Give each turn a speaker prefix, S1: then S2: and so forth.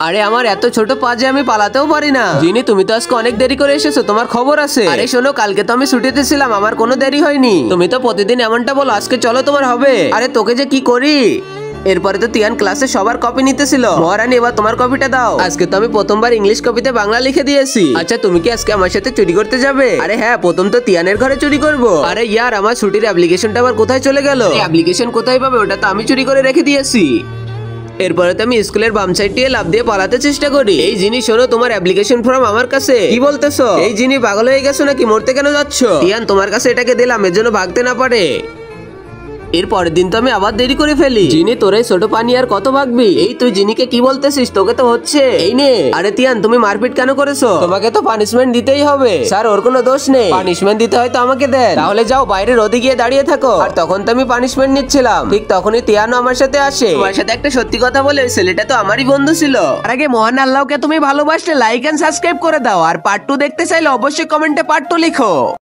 S1: আরে আমার এত ছোট পা যে আমি পালাতেও পারি না। জিনি তুমি তো আজকে অনেক দেরি করে এসেছো, তোমার খবর আছে? আরে শোনো, কালকে তো আমি ছুটিতে ছিলাম, আমার কোনো দেরি হয়নি। তুমি তো প্রতিদিন এমনটা বলো, আজকে চলো তোমার হবে। আরে তোকে যে কি করি। এরপরে তো তিয়ান ক্লাসে সবার কপি নিতেছিল। মহারানী এবার তোমার কপিটা দাও। আজকে তো আমি প্রথমবার ইংলিশ কপিতে বাংলা লিখে দিয়েছি। আচ্ছা তুমি কি আজকে আমার সাথে চুরি করতে যাবে? আরে হ্যাঁ, প্রথম তো তিয়ানের ঘরে চুরি করব। আরে ইয়ার, আমার ছুটির অ্যাপ্লিকেশনটা আবার কোথায় চলে গেল? অ্যাপ্লিকেশন কোথায় পাবে? ওটা তো আমি চুরি করে রেখে দিয়েছি। এরপরে তো আমি স্কুলের বাম সাইড দিয়ে লাফ দিয়ে পালাতে চেষ্টা করি। এই জিনিস শোনো, তোমার অ্যাপ্লিকেশন ফর্ম আমার কাছে। কি বলতেছো? এই জিনিস পাগল হয়ে গেছো নাকি? মরতে কেন যাচ্ছ? তিয়ান তোমার কাছে এটাকে দিলাম, এর জন্য ভাগতে না পারে। এর পরের দিন তো আমি আবার দেরি করে ফেলি। জিনি তোর এই ছোট পানি আর কত ভাগবি? এই তুই জিনিকে কি বলতেছিস? তোকে তো হচ্ছে। এই নে। আরে তিয়ান তুমি মারপিট কেন করেছো? তোমাকে তো পানিশমেন্ট দিতেই হবে। স্যার ওর কোনো দোষ নেই, পানিশমেন্ট দিতে হয় তো আমাকে দেন। তাহলে যাও বাইরে রোদে গিয়ে দাঁড়িয়ে থাকো। আর তখন তো আমি পানিশমেন্ট নিচ্ছিলাম, ঠিক তখনই তিয়ানও আমার সাথে আসে। তোমার সাথে একটা সত্যি কথা বলে, ওই ছেলেটা তো আমারই বন্ধু ছিল। আর আগে মহান আল্লাহকে তুমি ভালোবাসলে লাইক এন্ড সাবস্ক্রাইব করে দাও। আর পার্ট 2 দেখতে চাইলে অবশ্যই কমেন্টে পার্ট 2 লিখো।